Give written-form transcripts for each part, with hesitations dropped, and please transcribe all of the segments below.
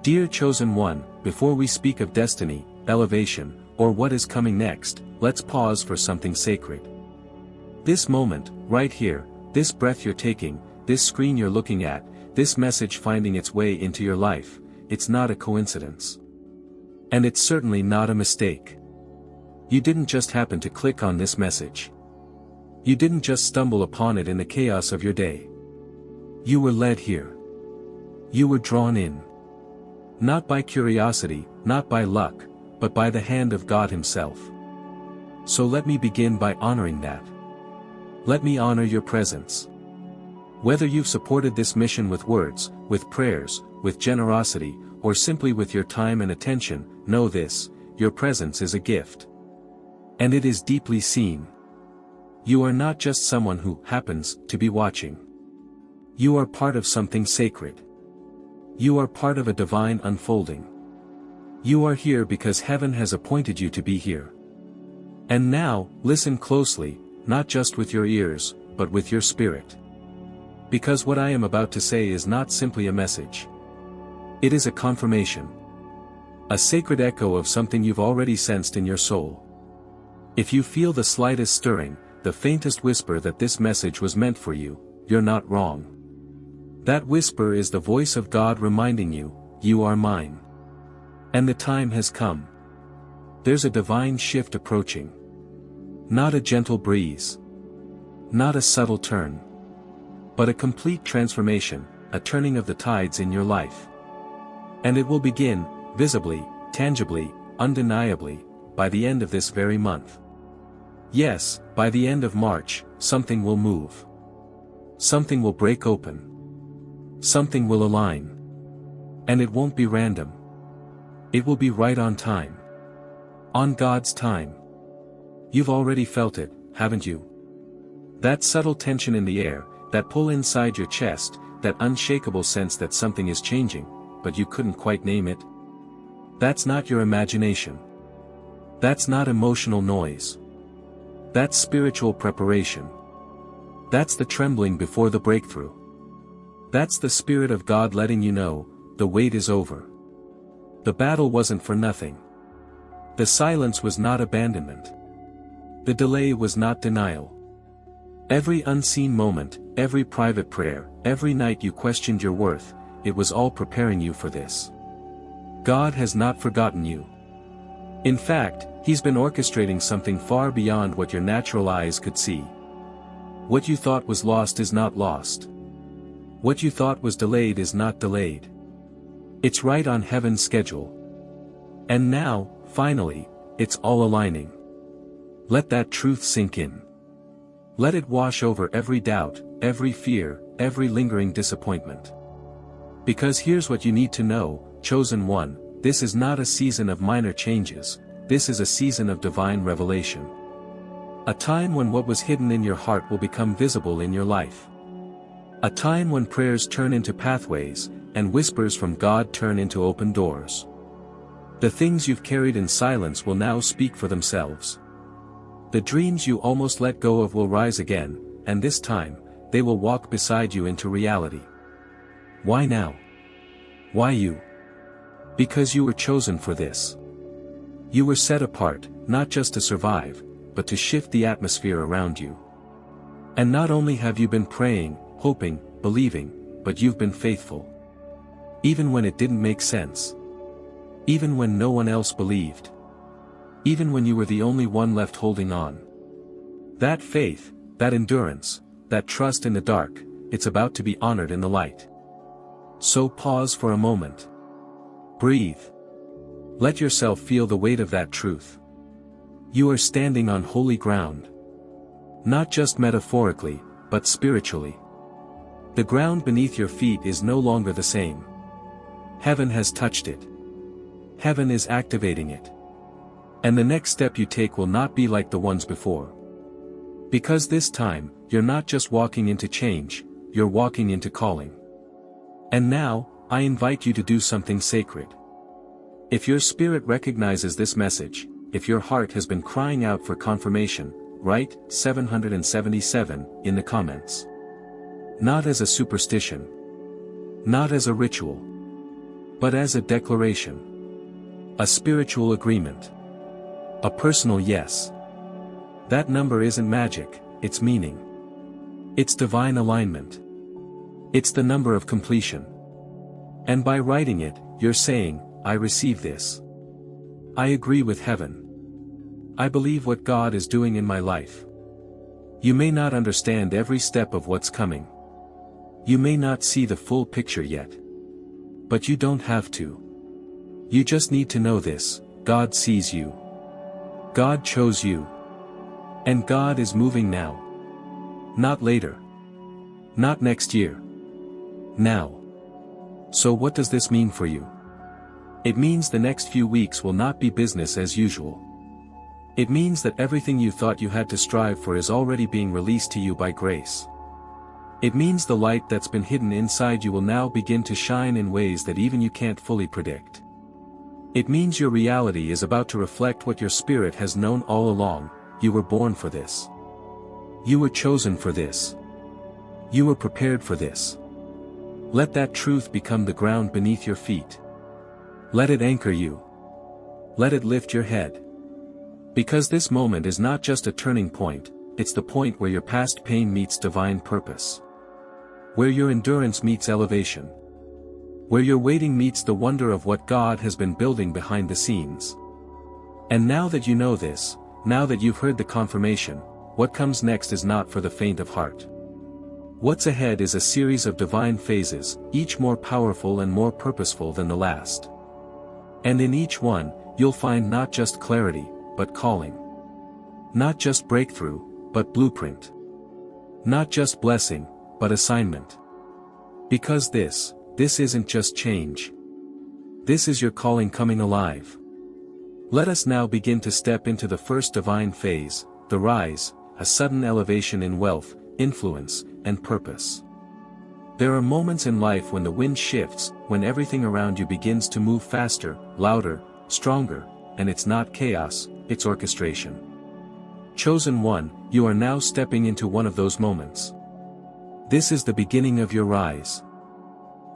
Dear chosen one, before we speak of destiny, elevation, or what is coming next, let's pause for something sacred. This moment, right here, this breath you're taking, this screen you're looking at, this message finding its way into your life, it's not a coincidence. And it's certainly not a mistake. You didn't just happen to click on this message. You didn't just stumble upon it in the chaos of your day. You were led here. You were drawn in. Not by curiosity, not by luck, but by the hand of God Himself. So let me begin by honoring that. Let me honor your presence. Whether you've supported this mission with words, with prayers, with generosity, or simply with your time and attention, know this, your presence is a gift. And it is deeply seen. You are not just someone who happens to be watching. You are part of something sacred. You are part of a divine unfolding. You are here because heaven has appointed you to be here. And now, listen closely, not just with your ears, but with your spirit. Because what I am about to say is not simply a message. It is a confirmation. A sacred echo of something you've already sensed in your soul. If you feel the slightest stirring, the faintest whisper that this message was meant for you, you're not wrong. That whisper is the voice of God reminding you, you are mine. And the time has come. There's a divine shift approaching. Not a gentle breeze. Not a subtle turn. But a complete transformation, a turning of the tides in your life. And it will begin, visibly, tangibly, undeniably, by the end of this very month. Yes, by the end of March, something will move. Something will break open. Something will align. And it won't be random. It will be right on time. On God's time. You've already felt it, haven't you? That subtle tension in the air, that pull inside your chest, that unshakable sense that something is changing, but you couldn't quite name it. That's not your imagination. That's not emotional noise. That's spiritual preparation. That's the trembling before the breakthrough. That's the Spirit of God letting you know, the wait is over. The battle wasn't for nothing. The silence was not abandonment. The delay was not denial. Every unseen moment, every private prayer, every night you questioned your worth, it was all preparing you for this. God has not forgotten you. In fact, He's been orchestrating something far beyond what your natural eyes could see. What you thought was lost is not lost. What you thought was delayed is not delayed. It's right on heaven's schedule. And now, finally, it's all aligning. Let that truth sink in. Let it wash over every doubt, every fear, every lingering disappointment. Because here's what you need to know, chosen one, this is not a season of minor changes, this is a season of divine revelation. A time when what was hidden in your heart will become visible in your life. A time when prayers turn into pathways, and whispers from God turn into open doors. The things you've carried in silence will now speak for themselves. The dreams you almost let go of will rise again, and this time, they will walk beside you into reality. Why now? Why you? Because you were chosen for this. You were set apart, not just to survive, but to shift the atmosphere around you. And not only have you been praying, hoping, believing, but you've been faithful. Even when it didn't make sense. Even when no one else believed. Even when you were the only one left holding on. That faith, that endurance, that trust in the dark, it's about to be honored in the light. So pause for a moment. Breathe. Let yourself feel the weight of that truth. You are standing on holy ground. Not just metaphorically, but spiritually. The ground beneath your feet is no longer the same. Heaven has touched it. Heaven is activating it. And the next step you take will not be like the ones before. Because this time, you're not just walking into change, you're walking into calling. And now, I invite you to do something sacred. If your spirit recognizes this message, if your heart has been crying out for confirmation, write 777 in the comments. Not as a superstition. Not as a ritual. but as a declaration. A spiritual agreement. A personal yes. That number isn't magic, it's meaning. It's divine alignment. It's the number of completion. And by writing it, you're saying, I receive this. I agree with heaven. I believe what God is doing in my life. You may not understand every step of what's coming. You may not see the full picture yet. But you don't have to. You just need to know this: God sees you. God chose you. And God is moving now. Not later. Not next year. Now. So what does this mean for you? It means the next few weeks will not be business as usual. It means that everything you thought you had to strive for is already being released to you by grace. It means the light that's been hidden inside you will now begin to shine in ways that even you can't fully predict. It means your reality is about to reflect what your spirit has known all along: you were born for this. You were chosen for this. You were prepared for this. Let that truth become the ground beneath your feet. Let it anchor you. Let it lift your head. Because this moment is not just a turning point, it's the point where your past pain meets divine purpose. Where your endurance meets elevation. Where your waiting meets the wonder of what God has been building behind the scenes. And now that you know this, now that you've heard the confirmation, what comes next is not for the faint of heart. What's ahead is a series of divine phases, each more powerful and more purposeful than the last. And in each one, you'll find not just clarity, but calling. Not just breakthrough, but blueprint. Not just blessing, but assignment. Because this isn't just change. This is your calling coming alive. Let us now begin to step into the first divine phase, the rise, a sudden elevation in wealth, influence, and purpose. There are moments in life when the wind shifts, when everything around you begins to move faster, louder, stronger, and it's not chaos, it's orchestration. Chosen one, you are now stepping into one of those moments. This is the beginning of your rise.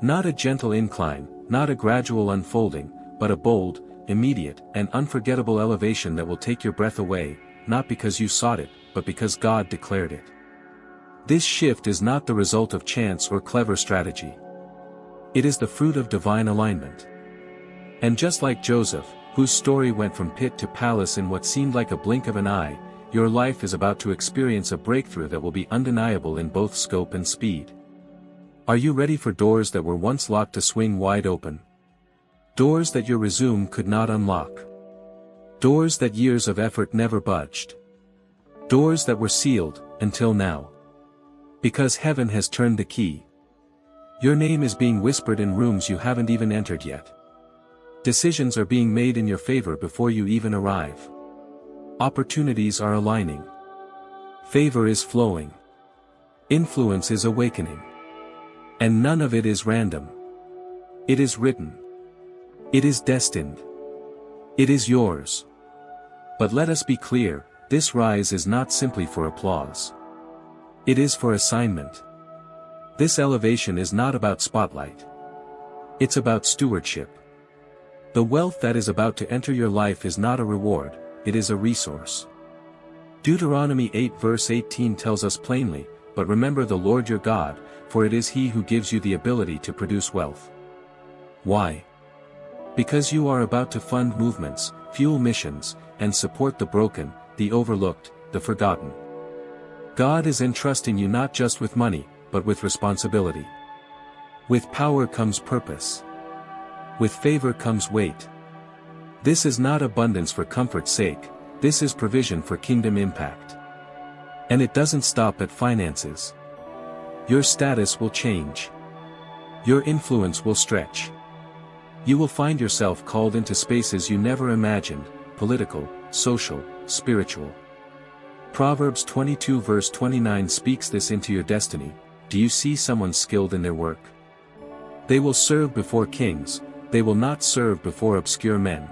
Not a gentle incline, not a gradual unfolding, but a bold, immediate, and unforgettable elevation that will take your breath away, not because you sought it, but because God declared it. This shift is not the result of chance or clever strategy. It is the fruit of divine alignment. And just like Joseph, whose story went from pit to palace in what seemed like a blink of an eye, your life is about to experience a breakthrough that will be undeniable in both scope and speed. Are you ready for doors that were once locked to swing wide open? Doors that your resume could not unlock. Doors that years of effort never budged. Doors that were sealed, until now. Because heaven has turned the key. Your name is being whispered in rooms you haven't even entered yet. Decisions are being made in your favor before you even arrive. Opportunities are aligning. Favor is flowing. Influence is awakening. And none of it is random. It is written. It is destined. It is yours. But let us be clear, this rise is not simply for applause. It is for assignment. This elevation is not about spotlight. It's about stewardship. The wealth that is about to enter your life is not a reward, it is a resource. Deuteronomy 8 verse 18 tells us plainly, "But remember the Lord your God, for it is He who gives you the ability to produce wealth." Why? Because you are about to fund movements, fuel missions, and support the broken, the overlooked, the forgotten. God is entrusting you not just with money, but with responsibility. With power comes purpose. With favor comes weight. This is not abundance for comfort's sake, this is provision for kingdom impact. And it doesn't stop at finances. Your status will change. Your influence will stretch. You will find yourself called into spaces you never imagined, political, social, spiritual. Proverbs 22 verse 29 speaks this into your destiny. Do you see someone skilled in their work? They will serve before kings, they will not serve before obscure men.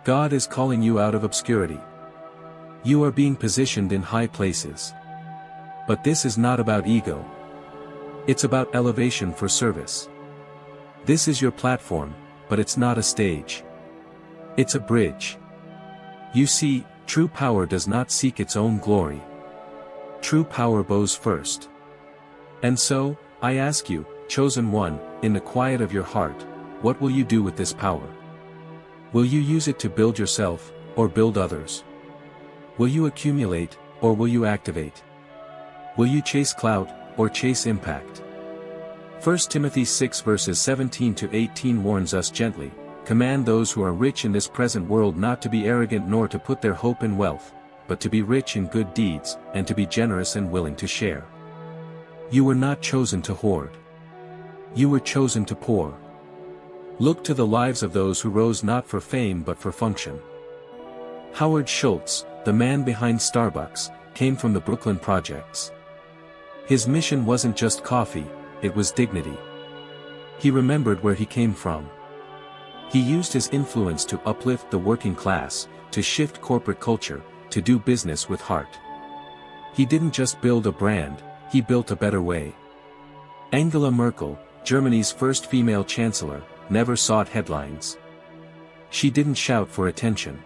God is calling you out of obscurity. You are being positioned in high places. But this is not about ego. It's about elevation for service. This is your platform, but it's not a stage. It's a bridge. You see, true power does not seek its own glory. True power bows first. And so, I ask you, chosen one, in the quiet of your heart, what will you do with this power? Will you use it to build yourself, or build others? Will you accumulate, or will you activate? Will you chase clout, or chase impact? 1 Timothy 6 verses 17 to 18 warns us gently, command those who are rich in this present world not to be arrogant nor to put their hope in wealth, but to be rich in good deeds, and to be generous and willing to share. You were not chosen to hoard. You were chosen to pour. Look to the lives of those who rose not for fame but for function. Howard Schultz, the man behind Starbucks, came from the Brooklyn projects. His mission wasn't just coffee, it was dignity. He remembered where he came from. He used his influence to uplift the working class, to shift corporate culture, to do business with heart. He didn't just build a brand, he built a better way. Angela Merkel, Germany's first female chancellor, never sought headlines. She didn't shout for attention.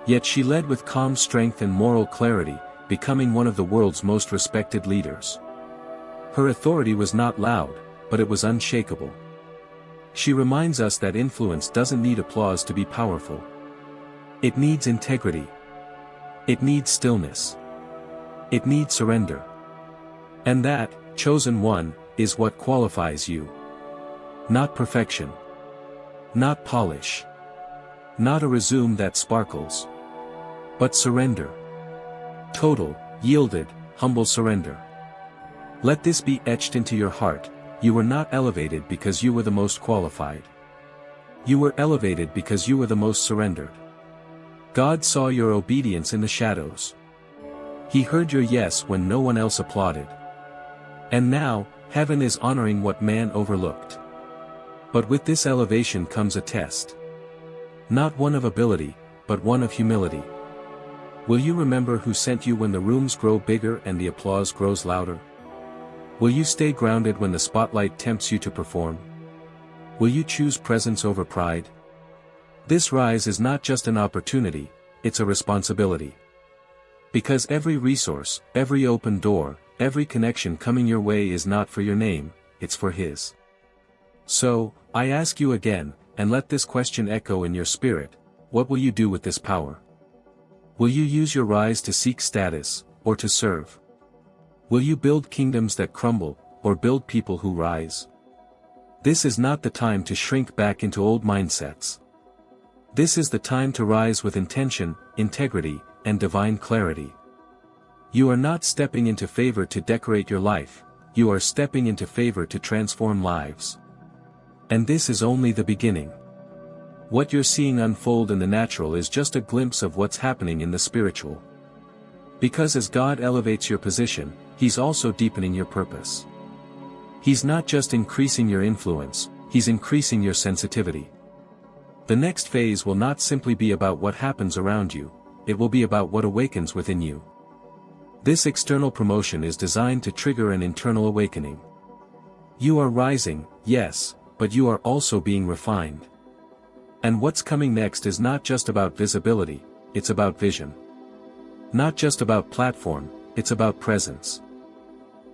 Yet she led with calm strength and moral clarity, becoming one of the world's most respected leaders. Her authority was not loud, but it was unshakable. She reminds us that influence doesn't need applause to be powerful. It needs integrity. It needs stillness. It needs surrender. And that, chosen one, is what qualifies you. Not perfection. Not polish. Not a resume that sparkles. But surrender. Total, yielded, humble surrender. Let this be etched into your heart, you were not elevated because you were the most qualified. You were elevated because you were the most surrendered. God saw your obedience in the shadows. He heard your yes when no one else applauded. And now, heaven is honoring what man overlooked. But with this elevation comes a test. Not one of ability, but one of humility. Will you remember who sent you when the rooms grow bigger and the applause grows louder? Will you stay grounded when the spotlight tempts you to perform? Will you choose presence over pride? This rise is not just an opportunity, it's a responsibility. Because every resource, every open door, every connection coming your way is not for your name, it's for His. So, I ask you again, and let this question echo in your spirit, what will you do with this power? Will you use your rise to seek status, or to serve? Will you build kingdoms that crumble, or build people who rise? This is not the time to shrink back into old mindsets. This is the time to rise with intention, integrity, and divine clarity. You are not stepping into favor to decorate your life, you are stepping into favor to transform lives. And this is only the beginning. What you're seeing unfold in the natural is just a glimpse of what's happening in the spiritual. Because as God elevates your position, He's also deepening your purpose. He's not just increasing your influence, He's increasing your sensitivity. The next phase will not simply be about what happens around you, it will be about what awakens within you. This external promotion is designed to trigger an internal awakening. You are rising, yes, but you are also being refined. And what's coming next is not just about visibility, it's about vision. Not just about platform, it's about presence.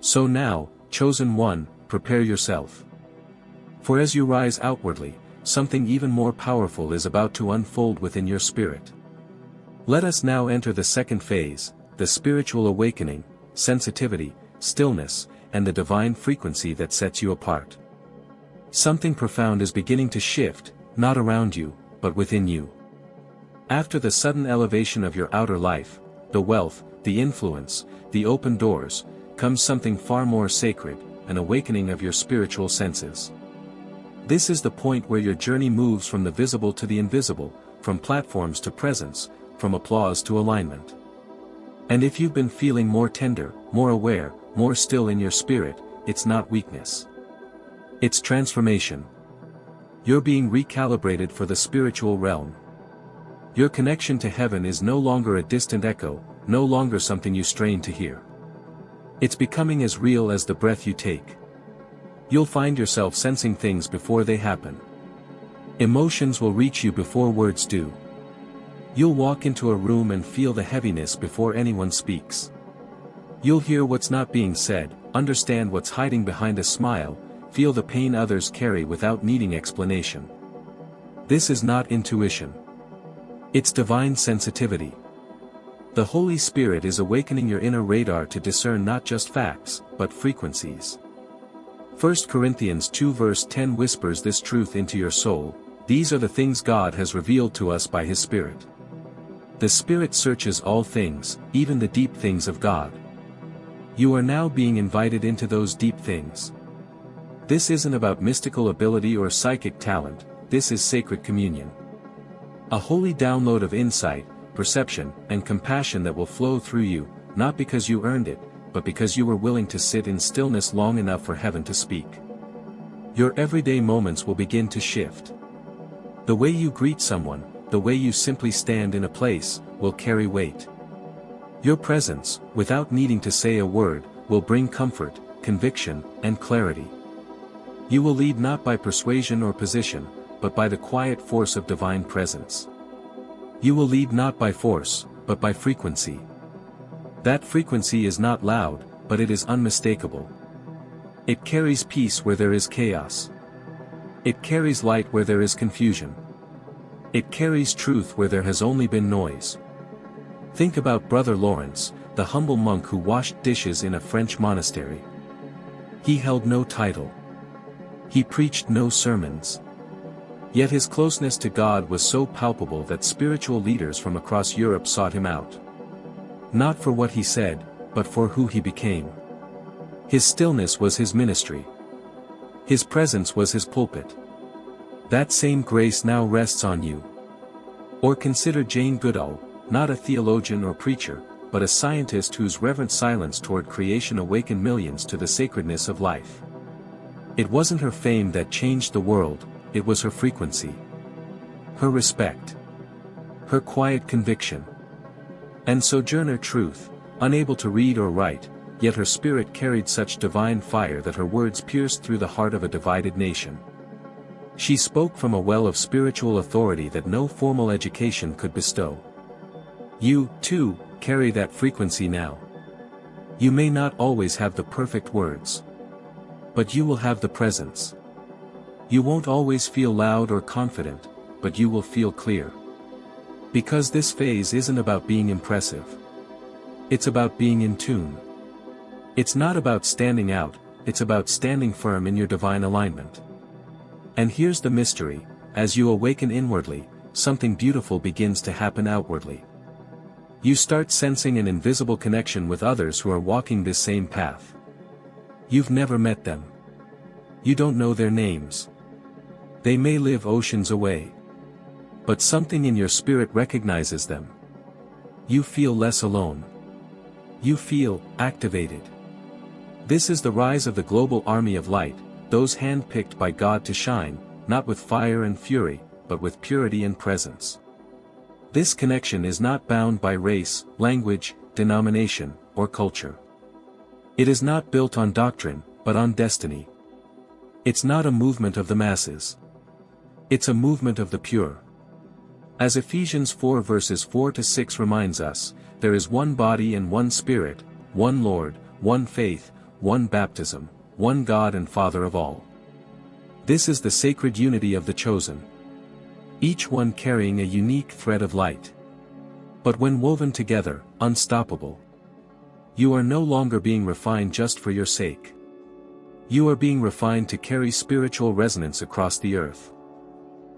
So now, chosen one, prepare yourself. For as you rise outwardly, something even more powerful is about to unfold within your spirit. Let us now enter the second phase, the spiritual awakening, sensitivity, stillness, and the divine frequency that sets you apart. Something profound is beginning to shift, not around you, but within you. After the sudden elevation of your outer life, the wealth, the influence, the open doors, comes something far more sacred, an awakening of your spiritual senses. This is the point where your journey moves from the visible to the invisible, from platforms to presence, from applause to alignment. And if you've been feeling more tender, more aware, more still in your spirit, it's not weakness. It's transformation. You're being recalibrated for the spiritual realm. Your connection to heaven is no longer a distant echo, no longer something you strain to hear. It's becoming as real as the breath you take. You'll find yourself sensing things before they happen. Emotions will reach you before words do. You'll walk into a room and feel the heaviness before anyone speaks. You'll hear what's not being said, understand what's hiding behind a smile, feel the pain others carry without needing explanation. This is not intuition. It's divine sensitivity. The Holy Spirit is awakening your inner radar to discern not just facts, but frequencies. 1 Corinthians 2 verse 10 whispers this truth into your soul: these are the things God has revealed to us by His Spirit. The Spirit searches all things, even the deep things of God. You are now being invited into those deep things. This isn't about mystical ability or psychic talent, this is sacred communion. A holy download of insight, perception, and compassion that will flow through you, not because you earned it, but because you were willing to sit in stillness long enough for heaven to speak. Your everyday moments will begin to shift. The way you greet someone, the way you simply stand in a place, will carry weight. Your presence, without needing to say a word, will bring comfort, conviction, and clarity. You will lead not by persuasion or position, but by the quiet force of divine presence. You will lead not by force, but by frequency. That frequency is not loud, but it is unmistakable. It carries peace where there is chaos. It carries light where there is confusion. It carries truth where there has only been noise. Think about Brother Lawrence, the humble monk who washed dishes in a French monastery. He held no title. He preached no sermons. Yet his closeness to God was so palpable that spiritual leaders from across Europe sought him out. Not for what he said, but for who he became. His stillness was his ministry. His presence was his pulpit. That same grace now rests on you. Or consider Jane Goodall, not a theologian or preacher, but a scientist whose reverent silence toward creation awakened millions to the sacredness of life. It wasn't her fame that changed the world, it was her frequency. Her respect. Her quiet conviction. And Sojourner Truth, unable to read or write, yet her spirit carried such divine fire that her words pierced through the heart of a divided nation. She spoke from a well of spiritual authority that no formal education could bestow. You, too, carry that frequency now. You may not always have the perfect words. But you will have the presence. You won't always feel loud or confident, but you will feel clear. Because this phase isn't about being impressive. It's about being in tune. It's not about standing out, it's about standing firm in your divine alignment. And here's the mystery: as you awaken inwardly, something beautiful begins to happen outwardly. You start sensing an invisible connection with others who are walking this same path. You've never met them. You don't know their names. They may live oceans away. But something in your spirit recognizes them. You feel less alone. You feel activated. This is the rise of the global army of light, those hand-picked by God to shine, not with fire and fury, but with purity and presence. This connection is not bound by race, language, denomination, or culture. It is not built on doctrine, but on destiny. It's not a movement of the masses. It's a movement of the pure. As Ephesians 4 verses 4-6 reminds us, there is one body and one Spirit, one Lord, one faith, one baptism, one God and Father of all. This is the sacred unity of the chosen. Each one carrying a unique thread of light. But when woven together, unstoppable. You are no longer being refined just for your sake. You are being refined to carry spiritual resonance across the earth.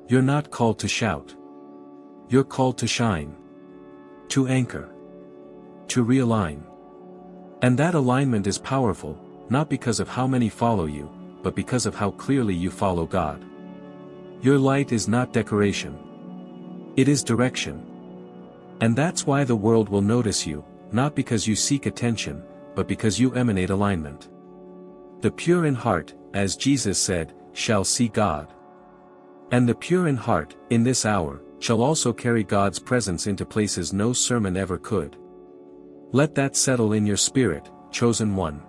You're not called to shout. You're called to shine. To anchor. To realign. And that alignment is powerful, not because of how many follow you, but because of how clearly you follow God. Your light is not decoration. It is direction. And that's why the world will notice you, not because you seek attention, but because you emanate alignment. The pure in heart, as Jesus said, shall see God. And the pure in heart, in this hour, shall also carry God's presence into places no sermon ever could. Let that settle in your spirit, chosen one.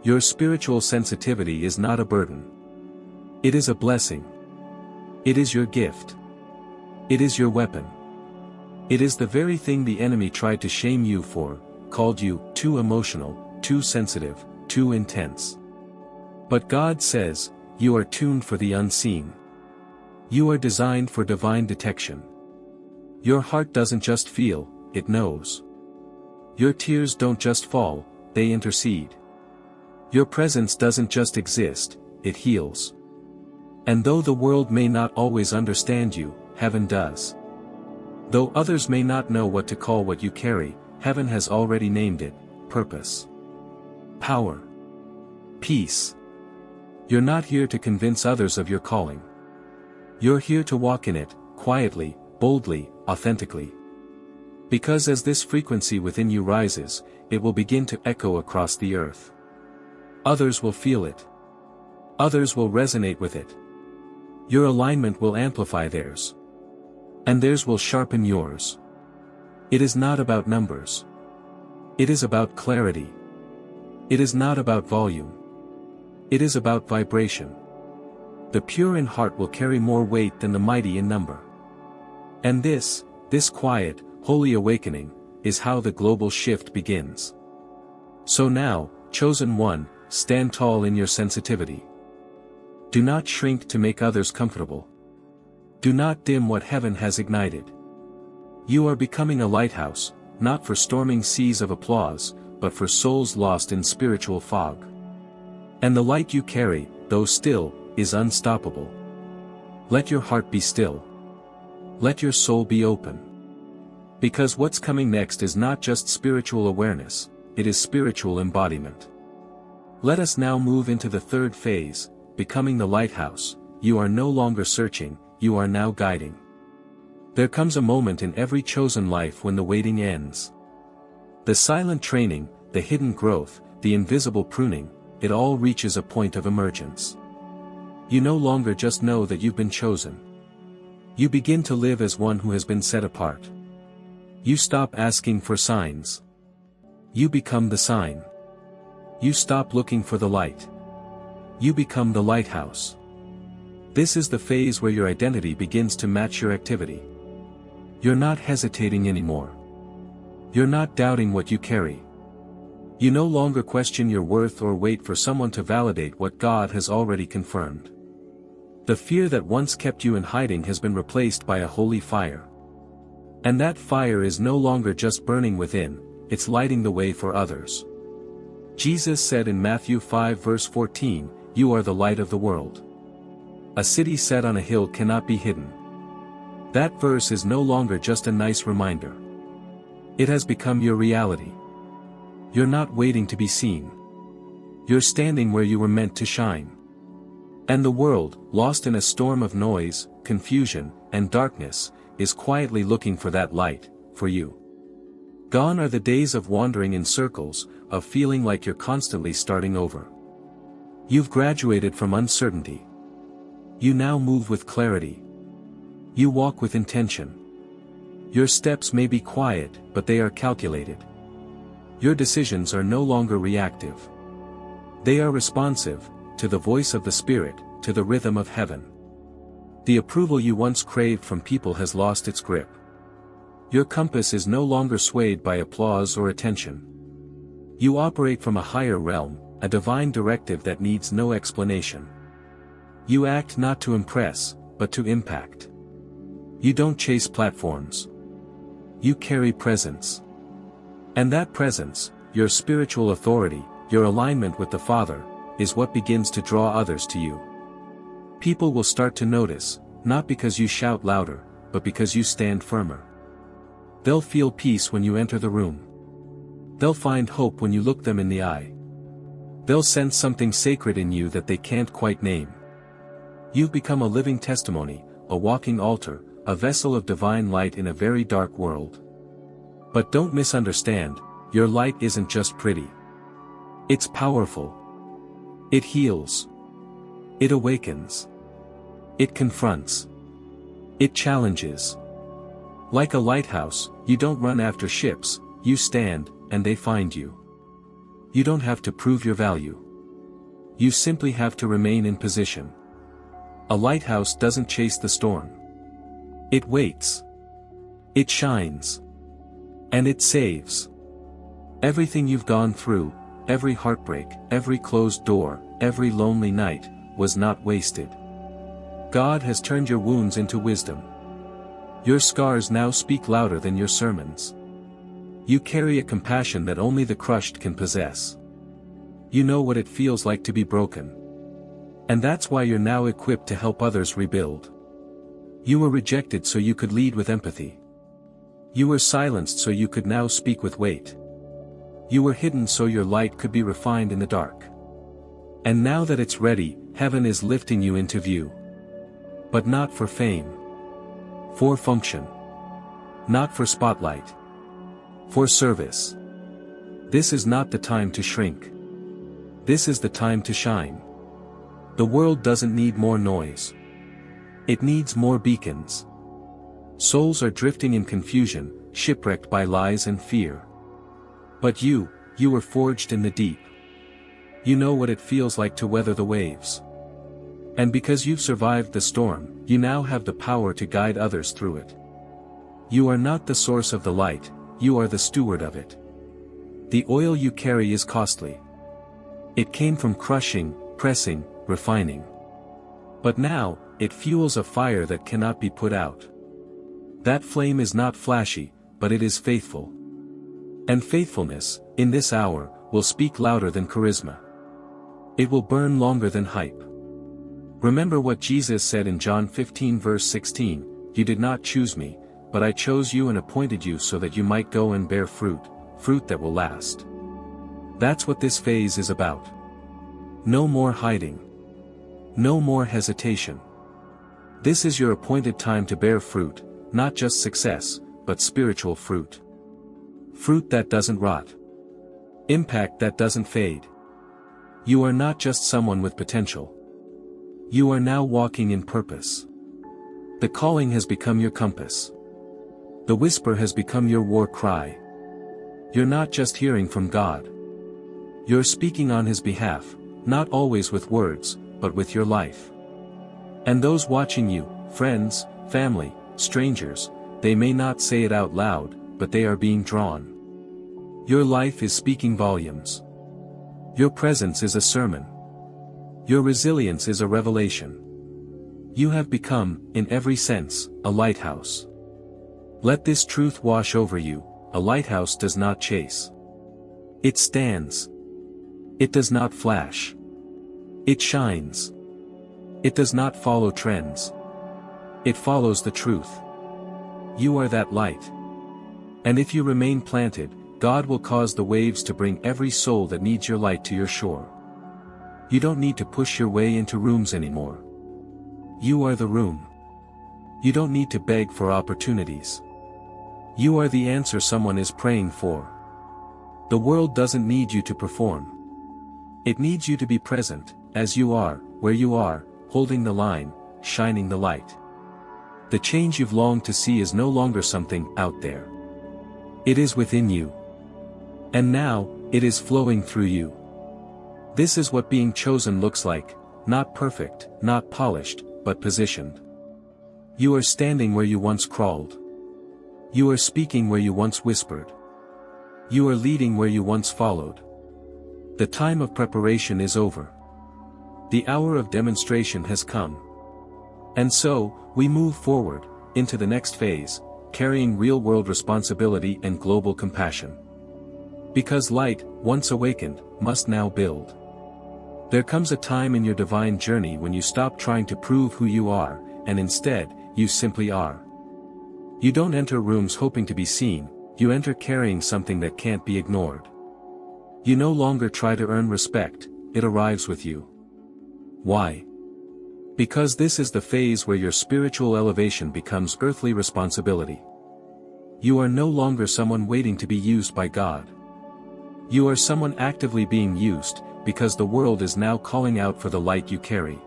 Your spiritual sensitivity is not a burden. It is a blessing. It is your gift. It is your weapon. It is the very thing the enemy tried to shame you for, called you too emotional, too sensitive, too intense. But God says, you are tuned for the unseen. You are designed for divine detection. Your heart doesn't just feel, it knows. Your tears don't just fall, they intercede. Your presence doesn't just exist, it heals. And though the world may not always understand you, heaven does. Though others may not know what to call what you carry, heaven has already named it: purpose, power, peace. You're not here to convince others of your calling. You're here to walk in it, quietly, boldly, authentically. Because as this frequency within you rises, it will begin to echo across the earth. Others will feel it. Others will resonate with it. Your alignment will amplify theirs. And theirs will sharpen yours. It is not about numbers. It is about clarity. It is not about volume. It is about vibration. The pure in heart will carry more weight than the mighty in number. And this quiet, holy awakening, is how the global shift begins. So now, chosen one, stand tall in your sensitivity. Do not shrink to make others comfortable. Do not dim what heaven has ignited. You are becoming a lighthouse, not for storming seas of applause, but for souls lost in spiritual fog. And the light you carry, though still, is unstoppable. Let your heart be still. Let your soul be open. Because what's coming next is not just spiritual awareness, it is spiritual embodiment. Let us now move into the third phase, becoming the lighthouse. You are no longer searching, you are now guiding. There comes a moment in every chosen life when the waiting ends. The silent training, the hidden growth, the invisible pruning, it all reaches a point of emergence. You no longer just know that you've been chosen. You begin to live as one who has been set apart. You stop asking for signs. You become the sign. You stop looking for the light. You become the lighthouse. This is the phase where your identity begins to match your activity. You're not hesitating anymore. You're not doubting what you carry. You no longer question your worth or wait for someone to validate what God has already confirmed. The fear that once kept you in hiding has been replaced by a holy fire. And that fire is no longer just burning within, it's lighting the way for others. Jesus said in Matthew 5 verse 14, "You are the light of the world. A city set on a hill cannot be hidden." That verse is no longer just a nice reminder. It has become your reality. You're not waiting to be seen. You're standing where you were meant to shine. And the world, lost in a storm of noise, confusion, and darkness, is quietly looking for that light, for you. Gone are the days of wandering in circles, of feeling like you're constantly starting over. You've graduated from uncertainty. You now move with clarity. You walk with intention. Your steps may be quiet, but they are calculated. Your decisions are no longer reactive. They are responsive, to the voice of the Spirit, to the rhythm of heaven. The approval you once craved from people has lost its grip. Your compass is no longer swayed by applause or attention. You operate from a higher realm, a divine directive that needs no explanation. You act not to impress, but to impact. You don't chase platforms. You carry presence. And that presence, your spiritual authority, your alignment with the Father, is what begins to draw others to you. People will start to notice, not because you shout louder, but because you stand firmer. They'll feel peace when you enter the room. They'll find hope when you look them in the eye. They'll sense something sacred in you that they can't quite name. You've become a living testimony, a walking altar, a vessel of divine light in a very dark world. But don't misunderstand, your light isn't just pretty. It's powerful. It heals. It awakens. It confronts. It challenges. Like a lighthouse, you don't run after ships, you stand, and they find you. You don't have to prove your value. You simply have to remain in position. A lighthouse doesn't chase the storm. It waits. It shines. And it saves. Everything you've gone through, every heartbreak, every closed door, every lonely night, was not wasted. God has turned your wounds into wisdom. Your scars now speak louder than your sermons. You carry a compassion that only the crushed can possess. You know what it feels like to be broken. And that's why you're now equipped to help others rebuild. You were rejected so you could lead with empathy. You were silenced so you could now speak with weight. You were hidden so your light could be refined in the dark. And now that it's ready, heaven is lifting you into view. But not for fame. For function. Not for spotlight. For service. This is not the time to shrink. This is the time to shine. The world doesn't need more noise. It needs more beacons. Souls are drifting in confusion, shipwrecked by lies and fear. But you were forged in the deep. You know what it feels like to weather the waves. And because you've survived the storm, you now have the power to guide others through it. You are not the source of the light, you are the steward of it. The oil you carry is costly. It came from crushing, pressing, refining. But now, it fuels a fire that cannot be put out. That flame is not flashy, but it is faithful. And faithfulness, in this hour, will speak louder than charisma. It will burn longer than hype. Remember what Jesus said in John 15 verse 16, "You did not choose me, but I chose you and appointed you so that you might go and bear fruit, fruit that will last." That's what this phase is about. No more hiding. No more hesitation. This is your appointed time to bear fruit, not just success, but spiritual fruit. Fruit that doesn't rot. Impact that doesn't fade. You are not just someone with potential. You are now walking in purpose. The calling has become your compass. The whisper has become your war cry. You're not just hearing from God. You're speaking on His behalf, not always with words, but with your life. And those watching you, friends, family, strangers, they may not say it out loud, but they are being drawn. Your life is speaking volumes. Your presence is a sermon. Your resilience is a revelation. You have become, in every sense, a lighthouse. Let this truth wash over you: a lighthouse does not chase. It stands. It does not flash. It shines. It does not follow trends. It follows the truth. You are that light. And if you remain planted, God will cause the waves to bring every soul that needs your light to your shore. You don't need to push your way into rooms anymore. You are the room. You don't need to beg for opportunities. You are the answer someone is praying for. The world doesn't need you to perform. It needs you to be present, as you are, where you are, holding the line, shining the light. The change you've longed to see is no longer something out there. It is within you. And now, it is flowing through you. This is what being chosen looks like, not perfect, not polished, but positioned. You are standing where you once crawled. You are speaking where you once whispered. You are leading where you once followed. The time of preparation is over. The hour of demonstration has come. And so, we move forward, into the next phase, carrying real-world responsibility and global compassion. Because light, once awakened, must now build. There comes a time in your divine journey when you stop trying to prove who you are, and instead, you simply are. You don't enter rooms hoping to be seen, you enter carrying something that can't be ignored. You no longer try to earn respect, it arrives with you. Why? Because this is the phase where your spiritual elevation becomes earthly responsibility. You are no longer someone waiting to be used by God. You are someone actively being used, because the world is now calling out for the light you carry.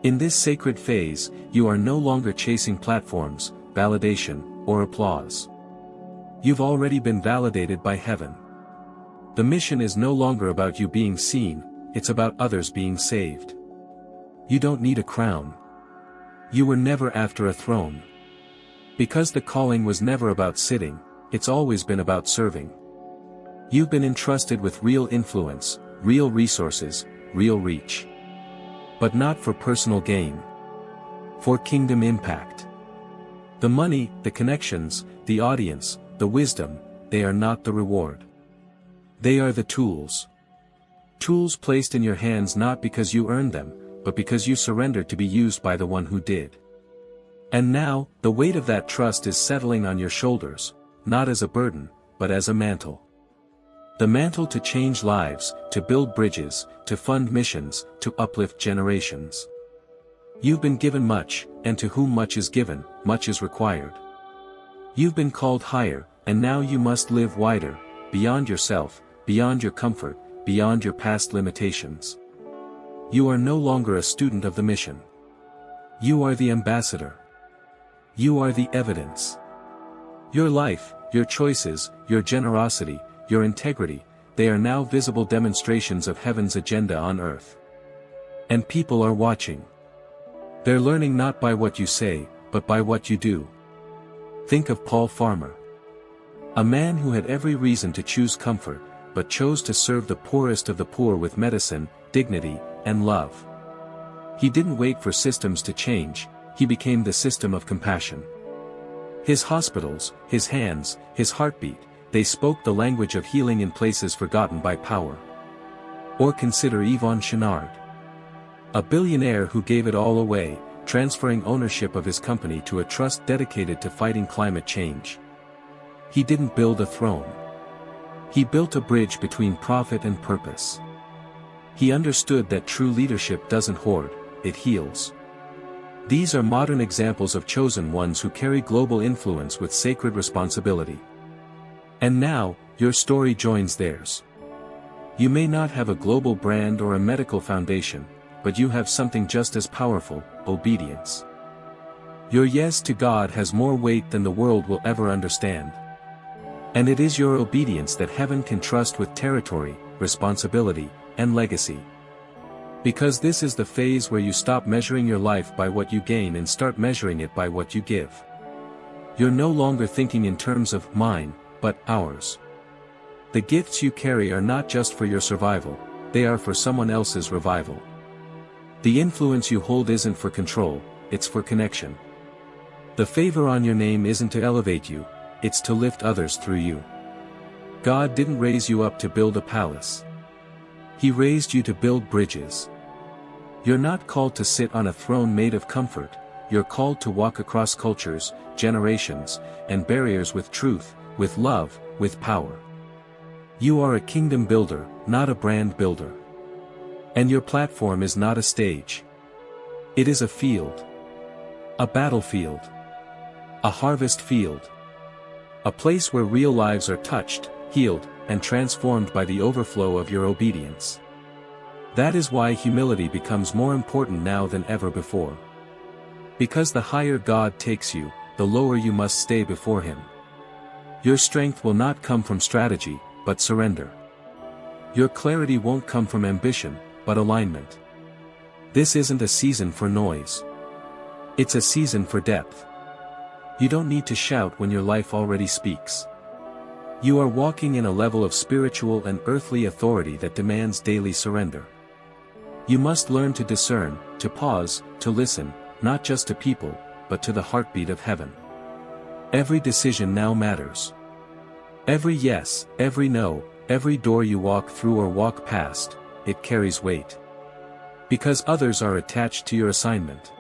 In this sacred phase, you are no longer chasing platforms, validation, or applause. You've already been validated by heaven. The mission is no longer about you being seen, it's about others being saved. You don't need a crown. You were never after a throne. Because the calling was never about sitting, it's always been about serving. You've been entrusted with real influence, real resources, real reach. But not for personal gain. For kingdom impact. The money, the connections, the audience, the wisdom, they are not the reward. They are the tools. Tools placed in your hands not because you earned them, but because you surrendered to be used by the one who did. And now, the weight of that trust is settling on your shoulders, not as a burden, but as a mantle. The mantle to change lives, to build bridges, to fund missions, to uplift generations. You've been given much, and to whom much is given, much is required. You've been called higher, and now you must live wider, beyond yourself, beyond your comfort, beyond your past limitations. You are no longer a student of the mission. You are the ambassador. You are the evidence. Your life, your choices, your generosity, your integrity, they are now visible demonstrations of heaven's agenda on earth. And people are watching. They're learning not by what you say, but by what you do. Think of Paul Farmer. A man who had every reason to choose comfort, but chose to serve the poorest of the poor with medicine, dignity, and love. He didn't wait for systems to change, he became the system of compassion. His hospitals, his hands, his heartbeat, they spoke the language of healing in places forgotten by power. Or consider Yvon Chouinard. A billionaire who gave it all away, transferring ownership of his company to a trust dedicated to fighting climate change. He didn't build a throne. He built a bridge between profit and purpose. He understood that true leadership doesn't hoard, it heals. These are modern examples of chosen ones who carry global influence with sacred responsibility. And now, your story joins theirs. You may not have a global brand or a medical foundation, but you have something just as powerful: obedience. Your yes to God has more weight than the world will ever understand. And it is your obedience that heaven can trust with territory, responsibility, and legacy. Because this is the phase where you stop measuring your life by what you gain and start measuring it by what you give. You're no longer thinking in terms of mine, but ours. The gifts you carry are not just for your survival, they are for someone else's revival. The influence you hold isn't for control, it's for connection. The favor on your name isn't to elevate you, it's to lift others through you. God didn't raise you up to build a palace. He raised you to build bridges. You're not called to sit on a throne made of comfort, you're called to walk across cultures, generations, and barriers with truth, with love, with power. You are a kingdom builder, not a brand builder. And your platform is not a stage. It is a field. A battlefield. A harvest field. A place where real lives are touched, healed, and transformed by the overflow of your obedience. That is why humility becomes more important now than ever before. Because the higher God takes you, the lower you must stay before Him. Your strength will not come from strategy, but surrender. Your clarity won't come from ambition, but alignment. This isn't a season for noise. It's a season for depth. You don't need to shout when your life already speaks. You are walking in a level of spiritual and earthly authority that demands daily surrender. You must learn to discern, to pause, to listen, not just to people, but to the heartbeat of heaven. Every decision now matters. Every yes, every no, every door you walk through or walk past, it carries weight. Because others are attached to your assignment.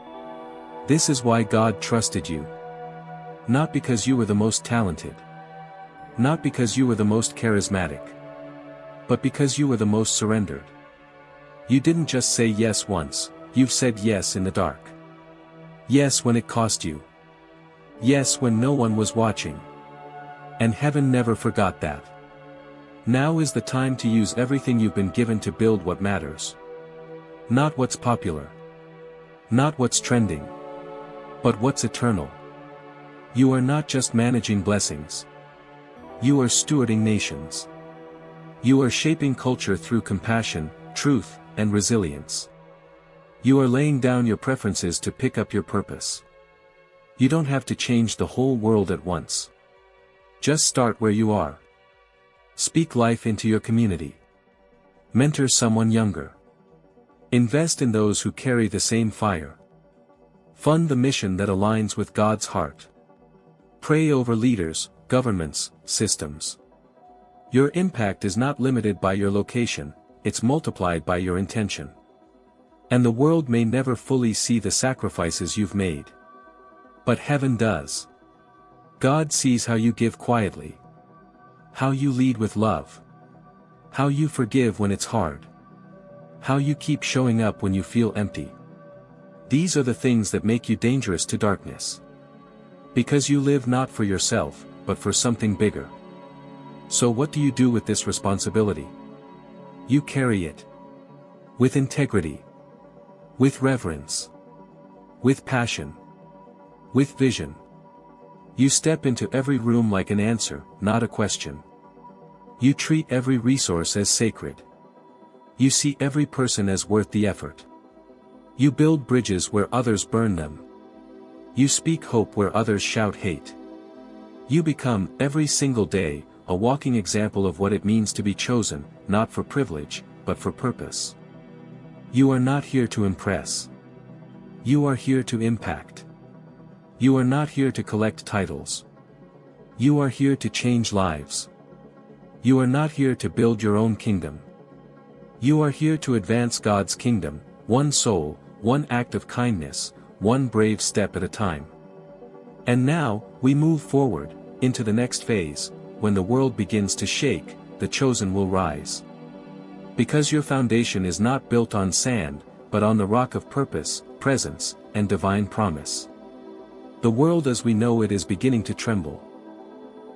This is why God trusted you. Not because you were the most talented. Not because you were the most charismatic. But because you were the most surrendered. You didn't just say yes once, you've said yes in the dark. Yes when it cost you. Yes when no one was watching. And heaven never forgot that. Now is the time to use everything you've been given to build what matters. Not what's popular. Not what's trending. But what's eternal. You are not just managing blessings. You are stewarding nations. You are shaping culture through compassion, truth, and resilience. You are laying down your preferences to pick up your purpose. You don't have to change the whole world at once. Just start where you are. Speak life into your community. Mentor someone younger. Invest in those who carry the same fire. Fund the mission that aligns with God's heart. Pray over leaders, governments, systems. Your impact is not limited by your location, it's multiplied by your intention. And the world may never fully see the sacrifices you've made. But heaven does. God sees how you give quietly. How you lead with love. How you forgive when it's hard. How you keep showing up when you feel empty. These are the things that make you dangerous to darkness. Because you live not for yourself, but for something bigger. So what do you do with this responsibility? You carry it. With integrity. With reverence. With passion. With vision. You step into every room like an answer, not a question. You treat every resource as sacred. You see every person as worth the effort. You build bridges where others burn them. You speak hope where others shout hate. You become, every single day, a walking example of what it means to be chosen, not for privilege, but for purpose. You are not here to impress. You are here to impact. You are not here to collect titles. You are here to change lives. You are not here to build your own kingdom. You are here to advance God's kingdom, one soul, one act of kindness, one brave step at a time. And now, we move forward, into the next phase. When the world begins to shake, the chosen will rise. Because your foundation is not built on sand, but on the rock of purpose, presence, and divine promise. The world as we know it is beginning to tremble.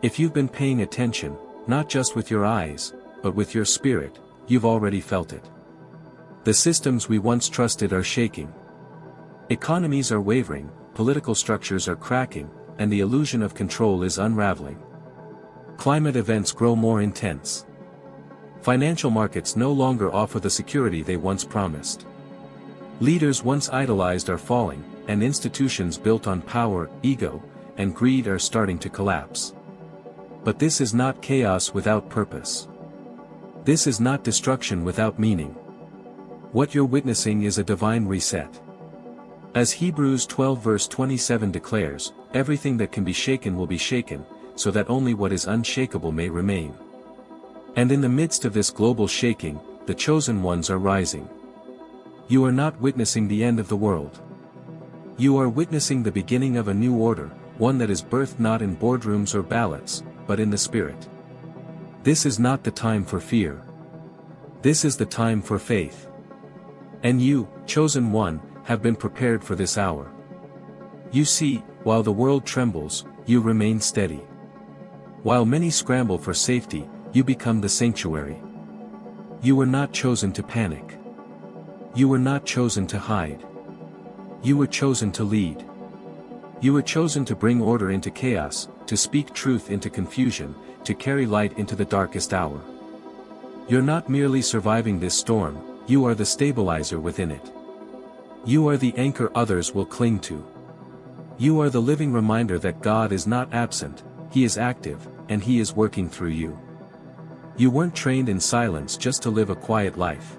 If you've been paying attention, not just with your eyes, but with your spirit, you've already felt it. The systems we once trusted are shaking. Economies are wavering, political structures are cracking, and the illusion of control is unraveling. Climate events grow more intense. Financial markets no longer offer the security they once promised. Leaders once idolized are falling, and institutions built on power, ego, and greed are starting to collapse. But this is not chaos without purpose. This is not destruction without meaning. What you're witnessing is a divine reset. As Hebrews 12 verse 27 declares, everything that can be shaken will be shaken, so that only what is unshakable may remain. And in the midst of this global shaking, the chosen ones are rising. You are not witnessing the end of the world. You are witnessing the beginning of a new order, one that is birthed not in boardrooms or ballots, but in the Spirit. This is not the time for fear. This is the time for faith. And you, chosen one, have been prepared for this hour. You see, while the world trembles, you remain steady. While many scramble for safety, you become the sanctuary. You were not chosen to panic. You were not chosen to hide. You were chosen to lead. You were chosen to bring order into chaos, to speak truth into confusion, to carry light into the darkest hour. You're not merely surviving this storm, you are the stabilizer within it. You are the anchor others will cling to. You are the living reminder that God is not absent, He is active, and He is working through you. You weren't trained in silence just to live a quiet life.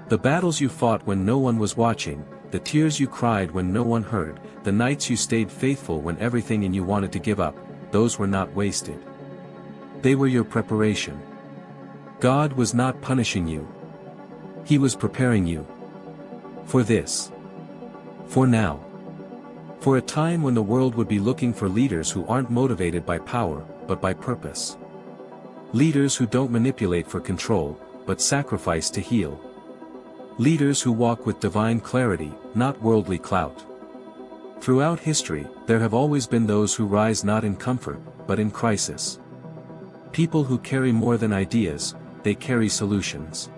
The battles you fought when no one was watching, the tears you cried when no one heard, the nights you stayed faithful when everything in you wanted to give up, those were not wasted. They were your preparation. God was not punishing you. He was preparing you. For this. For now. For a time when the world would be looking for leaders who aren't motivated by power, but by purpose. Leaders who don't manipulate for control, but sacrifice to heal. Leaders who walk with divine clarity, not worldly clout. Throughout history, there have always been those who rise not in comfort, but in crisis. People who carry more than ideas, they carry solutions.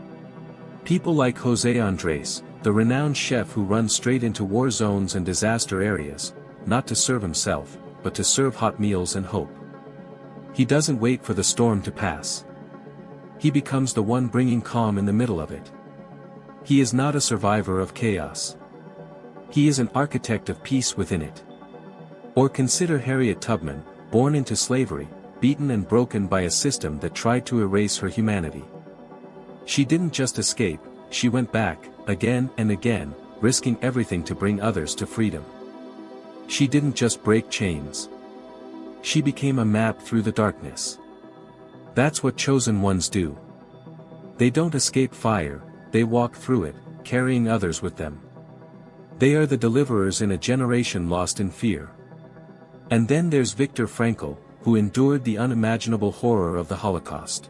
People like Jose Andres, the renowned chef who runs straight into war zones and disaster areas, not to serve himself, but to serve hot meals and hope. He doesn't wait for the storm to pass. He becomes the one bringing calm in the middle of it. He is not a survivor of chaos. He is an architect of peace within it. Or consider Harriet Tubman, born into slavery, beaten and broken by a system that tried to erase her humanity. She didn't just escape, she went back, again and again, risking everything to bring others to freedom. She didn't just break chains. She became a map through the darkness. That's what chosen ones do. They don't escape fire, they walk through it, carrying others with them. They are the deliverers in a generation lost in fear. And then there's Viktor Frankl, who endured the unimaginable horror of the Holocaust.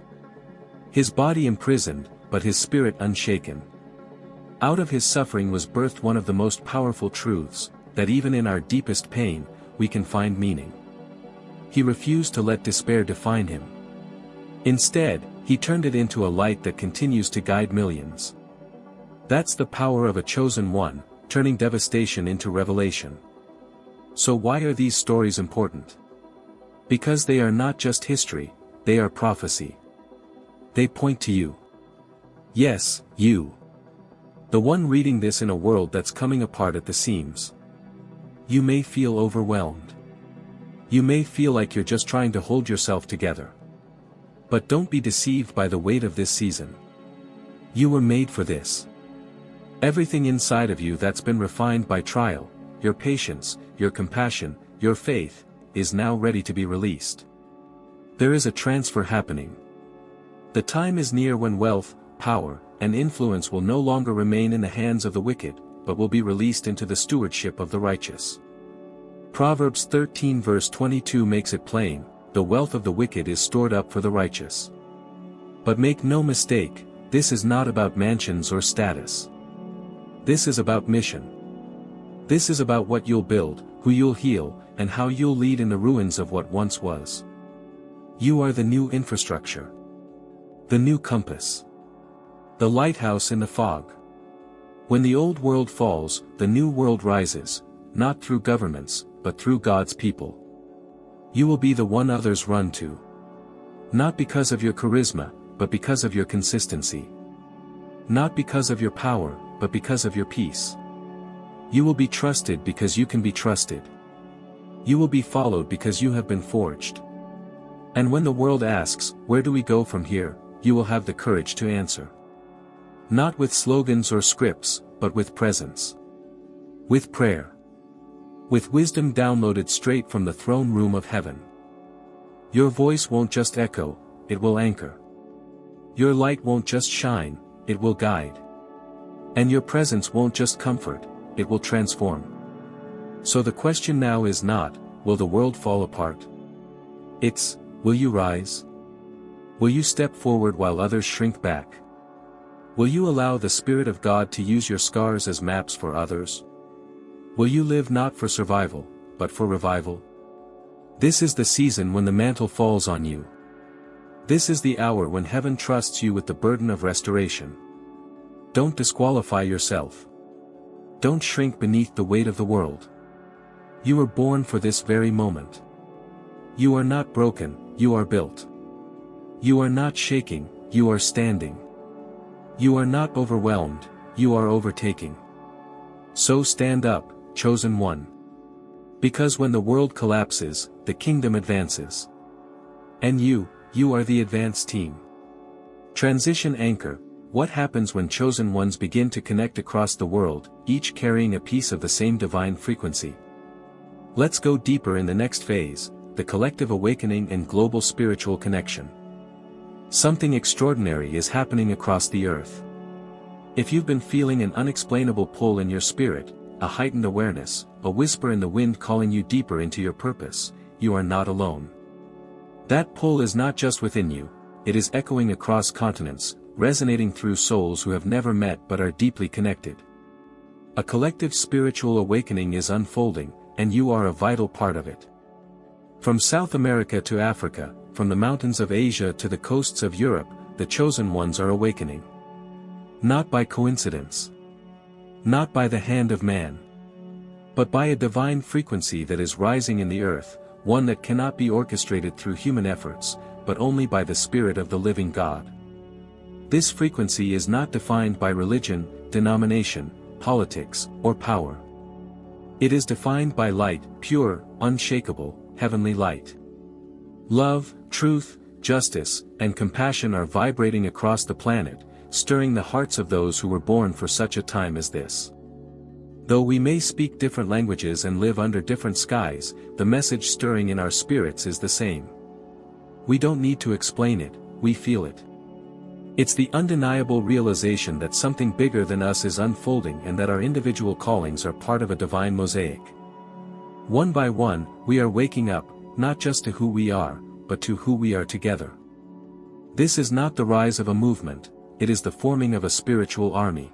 His body imprisoned, but his spirit unshaken. Out of his suffering was birthed one of the most powerful truths, that even in our deepest pain, we can find meaning. He refused to let despair define him. Instead, he turned it into a light that continues to guide millions. That's the power of a chosen one, turning devastation into revelation. So why are these stories important? Because they are not just history, they are prophecy. They point to you. Yes, you. The one reading this in a world that's coming apart at the seams. You may feel overwhelmed. You may feel like you're just trying to hold yourself together. But don't be deceived by the weight of this season. You were made for this. Everything inside of you that's been refined by trial, your patience, your compassion, your faith, is now ready to be released. There is a transfer happening. The time is near when wealth, power, and influence will no longer remain in the hands of the wicked, but will be released into the stewardship of the righteous. Proverbs 13 verse 22 makes it plain, the wealth of the wicked is stored up for the righteous. But make no mistake, this is not about mansions or status. This is about mission. This is about what you'll build, who you'll heal, and how you'll lead in the ruins of what once was. You are the new infrastructure. The new compass. The lighthouse in the fog. When the old world falls, the new world rises, not through governments, but through God's people. You will be the one others run to. Not because of your charisma, but because of your consistency. Not because of your power, but because of your peace. You will be trusted because you can be trusted. You will be followed because you have been forged. And when the world asks, where do we go from here, you will have the courage to answer. Not with slogans or scripts, but with presence. With prayer. With wisdom downloaded straight from the throne room of heaven. Your voice won't just echo, it will anchor. Your light won't just shine, it will guide. And your presence won't just comfort, it will transform. So the question now is not, will the world fall apart? It's, will you rise? Will you step forward while others shrink back? Will you allow the Spirit of God to use your scars as maps for others? Will you live not for survival, but for revival? This is the season when the mantle falls on you. This is the hour when heaven trusts you with the burden of restoration. Don't disqualify yourself. Don't shrink beneath the weight of the world. You were born for this very moment. You are not broken, you are built. You are not shaking, you are standing. You are not overwhelmed, you are overtaking. So stand up, chosen one. Because when the world collapses, the kingdom advances. And you are the advance team. Transition anchor. What happens when chosen ones begin to connect across the world, each carrying a piece of the same divine frequency? Let's go deeper in the next phase, the collective awakening and global spiritual connection. Something extraordinary is happening across the earth. If you've been feeling an unexplainable pull in your spirit, a heightened awareness, a whisper in the wind calling you deeper into your purpose, you are not alone. That pull is not just within you, it is echoing across continents, resonating through souls who have never met but are deeply connected. A collective spiritual awakening is unfolding, and you are a vital part of it. From South America to Africa, from the mountains of Asia to the coasts of Europe, the chosen ones are awakening. Not by coincidence. Not by the hand of man. But by a divine frequency that is rising in the earth, one that cannot be orchestrated through human efforts, but only by the Spirit of the living God. This frequency is not defined by religion, denomination, politics, or power. It is defined by light, pure, unshakable, heavenly light. Love, truth, justice, and compassion are vibrating across the planet, stirring the hearts of those who were born for such a time as this. Though we may speak different languages and live under different skies, the message stirring in our spirits is the same. We don't need to explain it, we feel it. It's the undeniable realization that something bigger than us is unfolding and that our individual callings are part of a divine mosaic. One by one, we are waking up, not just to who we are, but to who we are together. This is not the rise of a movement, it is the forming of a spiritual army.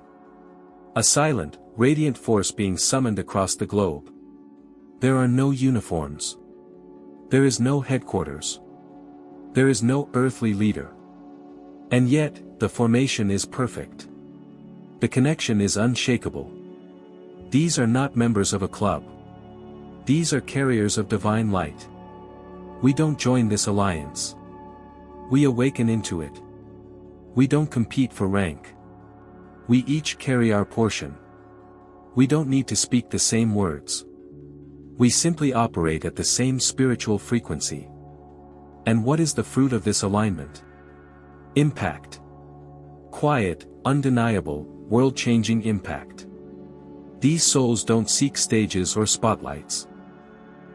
A silent, radiant force being summoned across the globe. There are no uniforms. There is no headquarters. There is no earthly leader. And yet, the formation is perfect. The connection is unshakable. These are not members of a club. These are carriers of divine light. We don't join this alliance. We awaken into it. We don't compete for rank. We each carry our portion. We don't need to speak the same words. We simply operate at the same spiritual frequency. And what is the fruit of this alignment? Impact. Quiet, undeniable, world-changing impact. These souls don't seek stages or spotlights.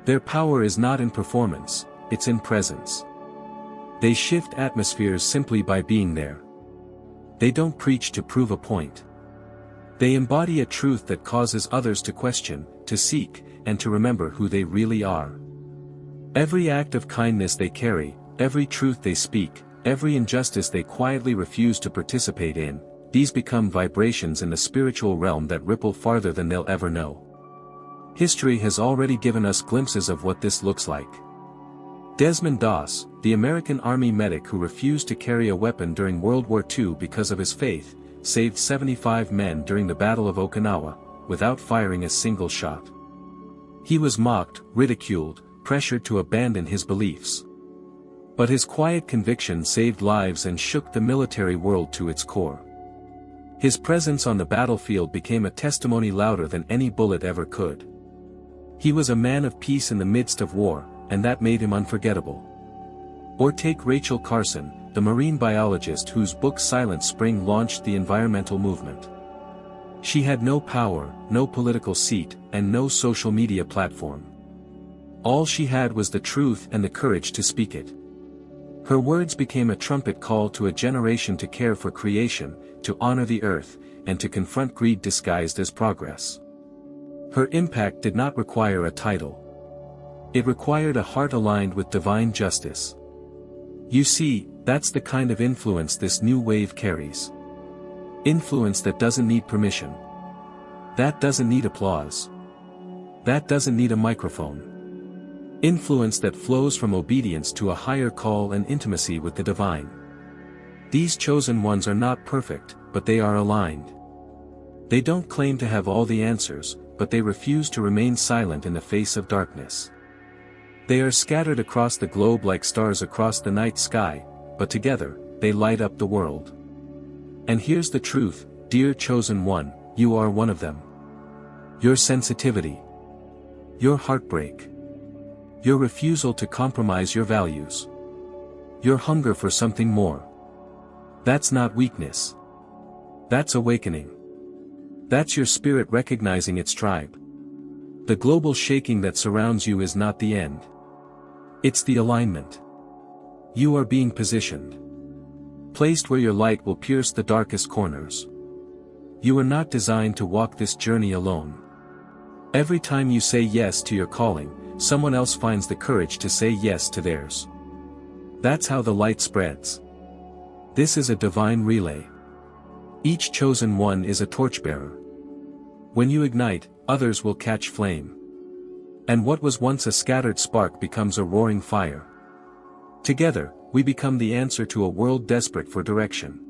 Their power is not in performance, it's in presence. They shift atmospheres simply by being there. They don't preach to prove a point. They embody a truth that causes others to question, to seek, and to remember who they really are. Every act of kindness they carry, every truth they speak, every injustice they quietly refuse to participate in, these become vibrations in the spiritual realm that ripple farther than they'll ever know. History has already given us glimpses of what this looks like. Desmond Doss, the American Army medic who refused to carry a weapon during World War II because of his faith, saved 75 men during the Battle of Okinawa, without firing a single shot. He was mocked, ridiculed, pressured to abandon his beliefs. But his quiet conviction saved lives and shook the military world to its core. His presence on the battlefield became a testimony louder than any bullet ever could. He was a man of peace in the midst of war, and that made him unforgettable. Or take Rachel Carson, the marine biologist whose book Silent Spring launched the environmental movement. She had no power, no political seat, and no social media platform. All she had was the truth and the courage to speak it. Her words became a trumpet call to a generation to care for creation, to honor the earth, and to confront greed disguised as progress. Her impact did not require a title. It required a heart aligned with divine justice. You see, that's the kind of influence this new wave carries. Influence that doesn't need permission. That doesn't need applause. That doesn't need a microphone. Influence that flows from obedience to a higher call and intimacy with the divine. These chosen ones are not perfect, but they are aligned. They don't claim to have all the answers, but they refuse to remain silent in the face of darkness. They are scattered across the globe like stars across the night sky, but together, they light up the world. And here's the truth, dear chosen one, you are one of them. Your sensitivity. Your heartbreak. Your refusal to compromise your values. Your hunger for something more. That's not weakness. That's awakening. That's your spirit recognizing its tribe. The global shaking that surrounds you is not the end. It's the alignment. You are being positioned. Placed where your light will pierce the darkest corners. You are not designed to walk this journey alone. Every time you say yes to your calling, someone else finds the courage to say yes to theirs. That's how the light spreads. This is a divine relay. Each chosen one is a torchbearer. When you ignite, others will catch flame. And what was once a scattered spark becomes a roaring fire. Together, we become the answer to a world desperate for direction.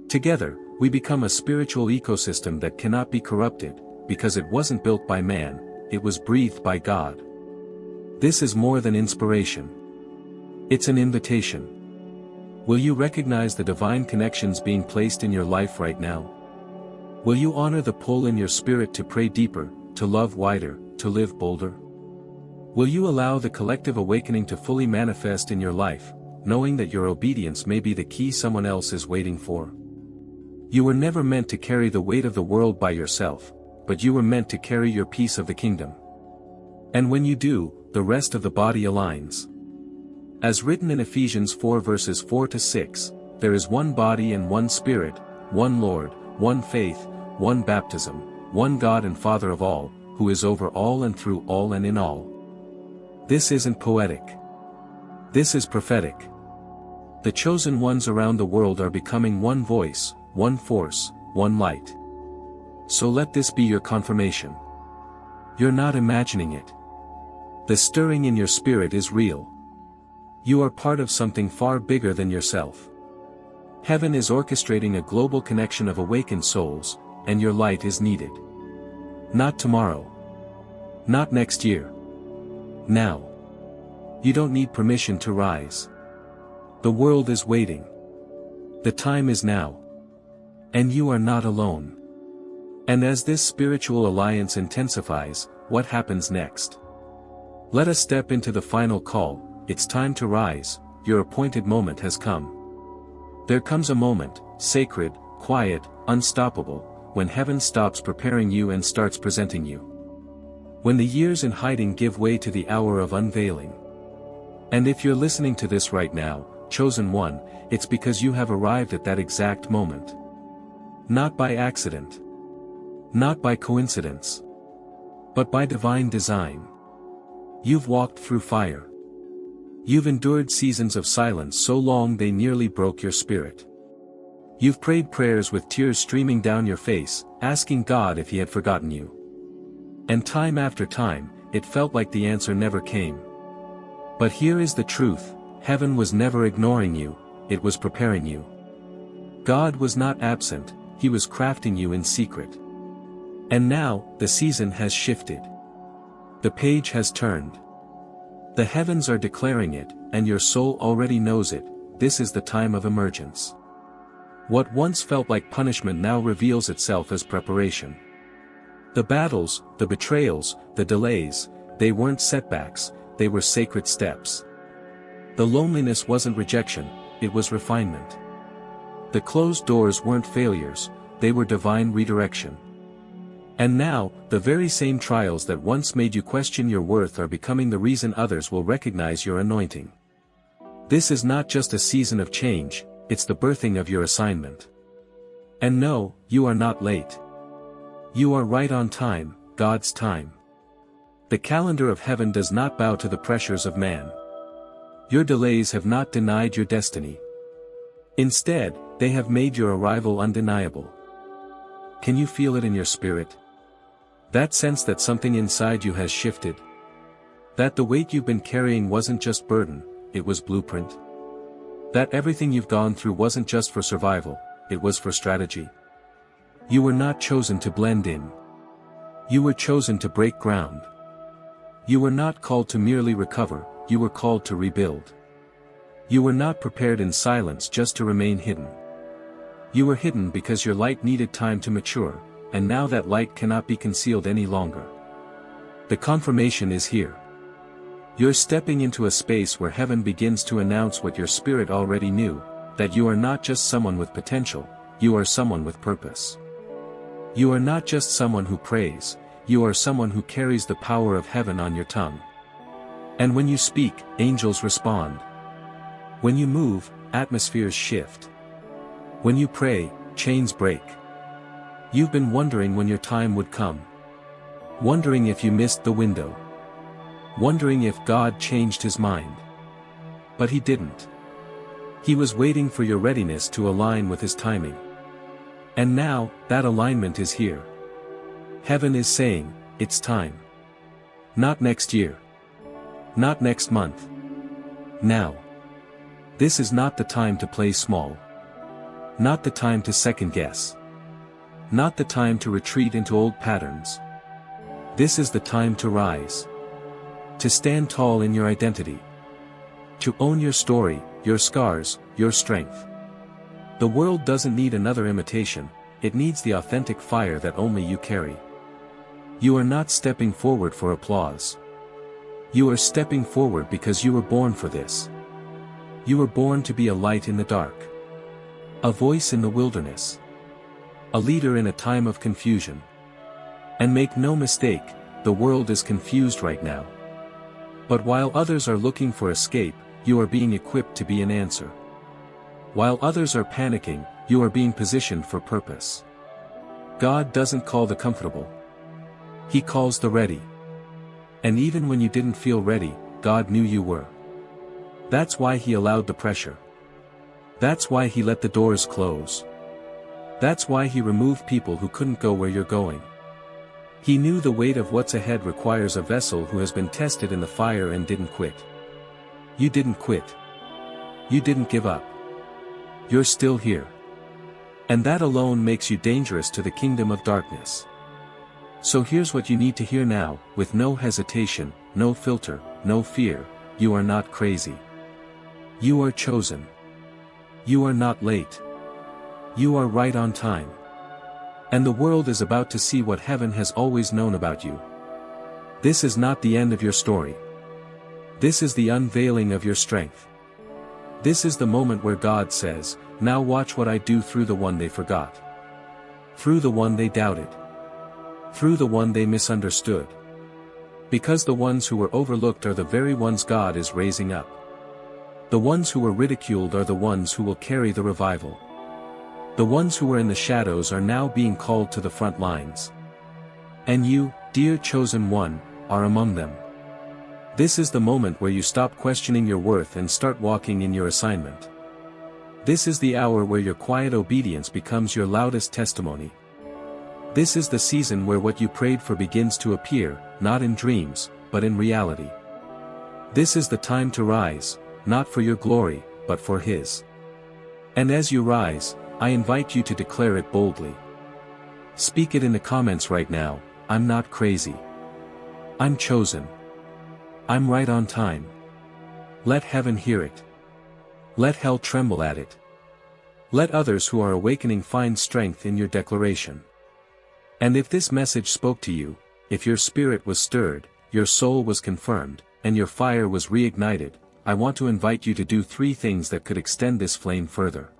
Together, we become a spiritual ecosystem that cannot be corrupted, because it wasn't built by man, it was breathed by God. This is more than inspiration. It's an invitation. Will you recognize the divine connections being placed in your life right now? Will you honor the pull in your spirit to pray deeper, to love wider, to live bolder? Will you allow the collective awakening to fully manifest in your life, knowing that your obedience may be the key someone else is waiting for? You were never meant to carry the weight of the world by yourself, but you were meant to carry your piece of the kingdom. And when you do, the rest of the body aligns. As written in Ephesians 4 verses 4-6, there is one body and one Spirit, one Lord, one faith, one baptism, one God and Father of all, who is over all and through all and in all. This isn't poetic. This is prophetic. The chosen ones around the world are becoming one voice, one force, one light. So let this be your confirmation. You're not imagining it. The stirring in your spirit is real. You are part of something far bigger than yourself. Heaven is orchestrating a global connection of awakened souls, and your light is needed. Not tomorrow. Not next year. Now. You don't need permission to rise. The world is waiting. The time is now. And you are not alone. And as this spiritual alliance intensifies, what happens next? Let us step into the final call. It's time to rise, your appointed moment has come. There comes a moment, sacred, quiet, unstoppable, when heaven stops preparing you and starts presenting you. When the years in hiding give way to the hour of unveiling. And if you're listening to this right now, chosen one, it's because you have arrived at that exact moment. Not by accident. Not by coincidence. But by divine design. You've walked through fire. You've endured seasons of silence so long they nearly broke your spirit. You've prayed prayers with tears streaming down your face, asking God if He had forgotten you. And time after time, it felt like the answer never came. But here is the truth, heaven was never ignoring you, it was preparing you. God was not absent, He was crafting you in secret. And now, the season has shifted. The page has turned. The heavens are declaring it, and your soul already knows it, this is the time of emergence. What once felt like punishment now reveals itself as preparation. The battles, the betrayals, the delays, they weren't setbacks, they were sacred steps. The loneliness wasn't rejection, it was refinement. The closed doors weren't failures, they were divine redirection. And now, the very same trials that once made you question your worth are becoming the reason others will recognize your anointing. This is not just a season of change, it's the birthing of your assignment. And no, you are not late. You are right on time, God's time. The calendar of heaven does not bow to the pressures of man. Your delays have not denied your destiny. Instead, they have made your arrival undeniable. Can you feel it in your spirit? That sense that something inside you has shifted? That the weight you've been carrying wasn't just burden, it was blueprint? That everything you've gone through wasn't just for survival, it was for strategy? You were not chosen to blend in. You were chosen to break ground. You were not called to merely recover, you were called to rebuild. You were not prepared in silence just to remain hidden. You were hidden because your light needed time to mature, and now that light cannot be concealed any longer. The confirmation is here. You're stepping into a space where heaven begins to announce what your spirit already knew, that you are not just someone with potential, you are someone with purpose. You are not just someone who prays, you are someone who carries the power of heaven on your tongue. And when you speak, angels respond. When you move, atmospheres shift. When you pray, chains break. You've been wondering when your time would come. Wondering if you missed the window. Wondering if God changed His mind. But He didn't. He was waiting for your readiness to align with His timing. And now, that alignment is here. Heaven is saying, it's time. Not next year. Not next month. Now. This is not the time to play small. Not the time to second guess. Not the time to retreat into old patterns. This is the time to rise. To stand tall in your identity. To own your story, your scars, your strength. The world doesn't need another imitation, it needs the authentic fire that only you carry. You are not stepping forward for applause. You are stepping forward because you were born for this. You were born to be a light in the dark. A voice in the wilderness. A leader in a time of confusion. And make no mistake, the world is confused right now. But while others are looking for escape, you are being equipped to be an answer. While others are panicking, you are being positioned for purpose. God doesn't call the comfortable. He calls the ready. And even when you didn't feel ready, God knew you were. That's why He allowed the pressure. That's why He let the doors close. That's why He removed people who couldn't go where you're going. He knew the weight of what's ahead requires a vessel who has been tested in the fire and didn't quit. You didn't quit. You didn't give up. You're still here. And that alone makes you dangerous to the kingdom of darkness. So here's what you need to hear now, with no hesitation, no filter, no fear: you are not crazy. You are chosen. You are not late. You are right on time. And the world is about to see what heaven has always known about you. This is not the end of your story. This is the unveiling of your strength. This is the moment where God says, "Now watch what I do through the one they forgot. Through the one they doubted. Through the one they misunderstood." Because the ones who were overlooked are the very ones God is raising up. The ones who were ridiculed are the ones who will carry the revival. The ones who were in the shadows are now being called to the front lines. And you, dear chosen one, are among them. This is the moment where you stop questioning your worth and start walking in your assignment. This is the hour where your quiet obedience becomes your loudest testimony. This is the season where what you prayed for begins to appear, not in dreams, but in reality. This is the time to rise, not for your glory, but for His. And as you rise, I invite you to declare it boldly. Speak it in the comments right now: I'm not crazy. I'm chosen. I'm right on time. Let heaven hear it. Let hell tremble at it. Let others who are awakening find strength in your declaration. And if this message spoke to you, if your spirit was stirred, your soul was confirmed, and your fire was reignited, I want to invite you to do 3 things that could extend this flame further.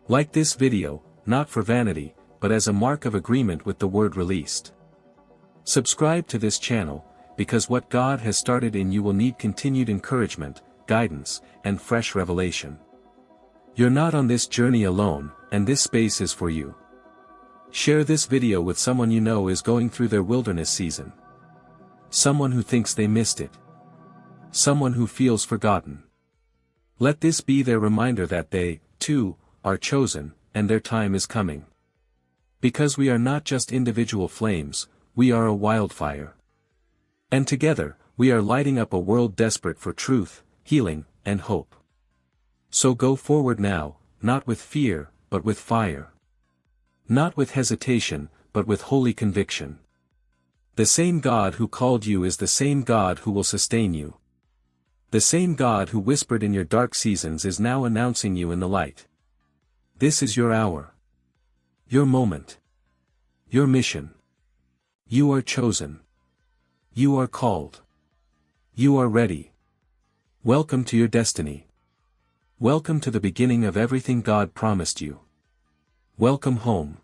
Like this video, not for vanity, but as a mark of agreement with the word released. Subscribe to this channel, because what God has started in you will need continued encouragement, guidance, and fresh revelation. You're not on this journey alone, and this space is for you. Share this video with someone you know is going through their wilderness season. Someone who thinks they missed it. Someone who feels forgotten. Let this be their reminder that they, too, are chosen, and their time is coming. Because we are not just individual flames, we are a wildfire. And together, we are lighting up a world desperate for truth, healing, and hope. So go forward now, not with fear, but with fire. Not with hesitation, but with holy conviction. The same God who called you is the same God who will sustain you. The same God who whispered in your dark seasons is now announcing you in the light. This is your hour. Your moment. Your mission. You are chosen. You are called. You are ready. Welcome to your destiny. Welcome to the beginning of everything God promised you. Welcome home.